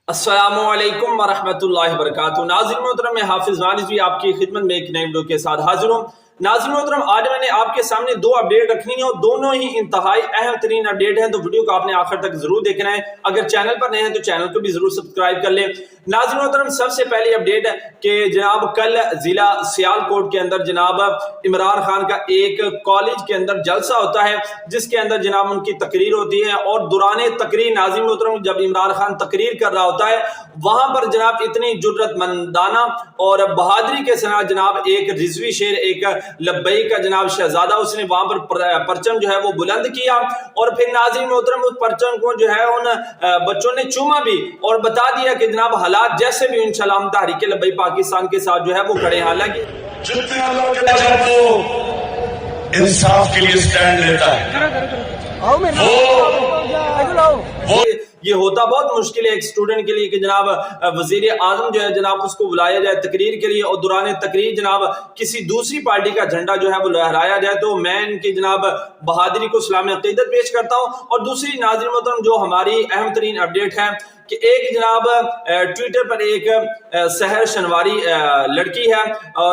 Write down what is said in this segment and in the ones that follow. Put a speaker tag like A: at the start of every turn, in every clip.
A: अस्सलामुअलैकुम वरहमतुल्लाहि वबरकातुहू। नाज़रीन मोहतरम, मैं हाफिज वानिज़ आपकी खिदमत में एक नई वीडियो के साथ हाजिर हूँ। नाज़रीन मोहतरम, आज मैंने आपके सामने दो अपडेट रखनी है और दोनों ही इंतहाई अहम तरीन अपडेट हैं, तो वीडियो को आपने आखिर तक जरूर देखना है। अगर चैनल पर नए हैं तो चैनल को भी जरूर सब्सक्राइब कर लें। नाज़रीन मोहतरम, सबसे पहली अपडेट है कि जनाब कल जिला सियालकोट के अंदर जनाब इमरान खान का एक कॉलेज के अंदर जलसा होता है, जिसके अंदर जनाब उनकी तकरीर होती है। और दौरान तकरीर नाज़रीन मोहतरम, जब इमरान खान तकरीर कर रहा होता है, वहां पर जनाब इतनी जुर्रतमंदाना और बहादुरी के साथ जनाब एक रिजवी शेर, एक लब्बई का जनाब शहजादा, उसने वहां पर परचम जो है वो बुलंद किया। और फिर नाज़रीन मोहतरम, उस परचम को जो है उन बच्चों ने चूमा भी और बता दिया कि जनाब हालात जैसे भी इंशाल्लाह हम तहरीक लब्बई पाकिस्तान के साथ जो है वो खड़े। हालांकि
B: जितने लोग इंसाफ के लिए स्टैंड लेता है
A: वो ये होता बहुत मुश्किल है एक स्टूडेंट के लिए कि जनाब वजीर आजम जो है जनाब उसको बुलाया जाए तकरीर के लिए और दौरान तकरीर जनाब किसी दूसरी पार्टी का झंडा जो है वो लहराया जाए। तो मैं इनकी जनाब बहादुरी को सलाम अकीदत पेश करता हूँ। और दूसरी नाज़रीन मोहतरम, जो हमारी अहम तरीन अपडेट है कि एक जनाब ट्विटर पर एक सहर शनवारी लड़की है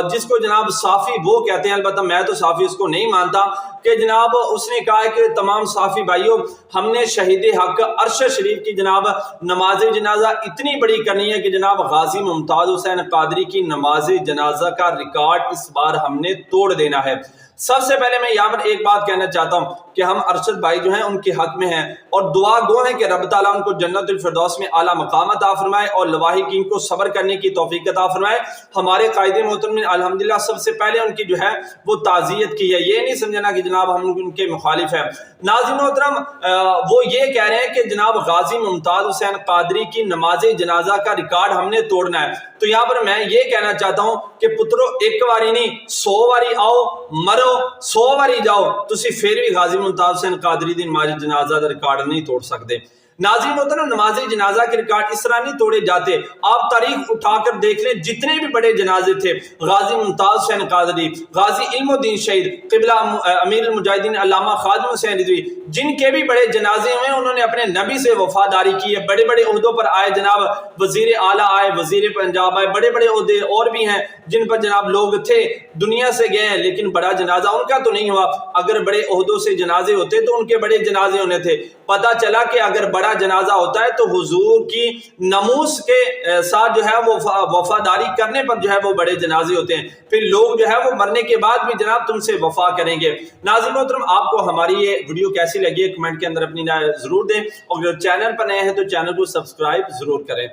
A: जिसको जनाब साफी वो कहते हैं, अलबत्ता मैं तो साफी उसको नहीं मानता, कि जनाब उसने कहा कि तमाम साफी भाइयों, हमने शहीद हक अरशद शरीफ की जनाब नमाज जनाजा इतनी बड़ी करनी है कि जनाब गाजी मुमताज हुसैन कादरी की नमाज जनाजा का रिकॉर्ड इस बार हमने तोड़ देना है। सबसे पहले मैं यहाँ पर एक बात कहना चाहता हूँ कि हम अरशद भाई जो हैं उनके हक में हैं और दुआ गो है कि रब ताला उनको जन्नतुल फिरदौस में आला मकाम अता फरमाए और लवाहिकीन को सब्र करने की तौफीक अता फरमाए। हमारे कायदे मोहतरम ने अल्हम्दुलिल्लाह सबसे पहले उनकी जो है वो ताज़ियत की है, ये नहीं समझना कि जनाब हम उनके मुखालिफ है। नाज़रीन मोहतरम, वो ये कह रहे हैं कि जनाब गाजी मुमताज हुसैन कादरी की नमाज जनाजा का रिकॉर्ड हमने तोड़ना है। तो यहाँ पर मैं ये कहना चाहता हूँ कि पुत्रो, एक बारी नहीं 100 बारी आओ, मरो 100 बारी जाओ, तुसी फिर भी गाजी मुमताज हुसैन कादरी दी नमाज जनाजा का रिकॉर्ड नहीं तोड़ सकते। नाज़रीन मोहतरम, नमाज जनाजा के रिकॉर्ड इस तरह नहीं तोड़े जाते। आप तारीख उठाकर देख लें, जितने भी बड़े जनाजे थे, गाजी मुमताज हुसैन कादरी, गाजी इल्मुद्दीन शहीद, क़िबला अमीर मुजाहिदीन अल्लामा खादिम हुसैन रिज़वी, जिनके भी बड़े जनाजे हुए, उन्होंने अपने नबी से वफादारी की है। बड़े बड़े ओहदों पर आए, जनाब वजीर आला आए, वजीर पंजाब आए, बड़े बड़े ओहदे और भी हैं जिन पर जनाब लोग थे, दुनिया से गए हैं, लेकिन बड़ा जनाजा उनका तो नहीं हुआ। अगर बड़े ओहदों से जनाजे होते तो उनके बड़े जनाजे होने थे। पता चला कि अगर बड़ा जनाजा होता है तो हुजूर की नमूस के साथ जो है वो वफादारी करने पर जो है वो बड़े जनाजे होते हैं। फिर लोग जो है वो मरने के बाद भी जनाब तुमसे वफा करेंगे। नाज़रीन मोहतरम, आपको हमारी ये वीडियो कैसी लगी है कमेंट के अंदर अपनी राय जरूर दें और अगर चैनल पर नए हैं तो चैनल को सब्सक्राइब जरूर करें।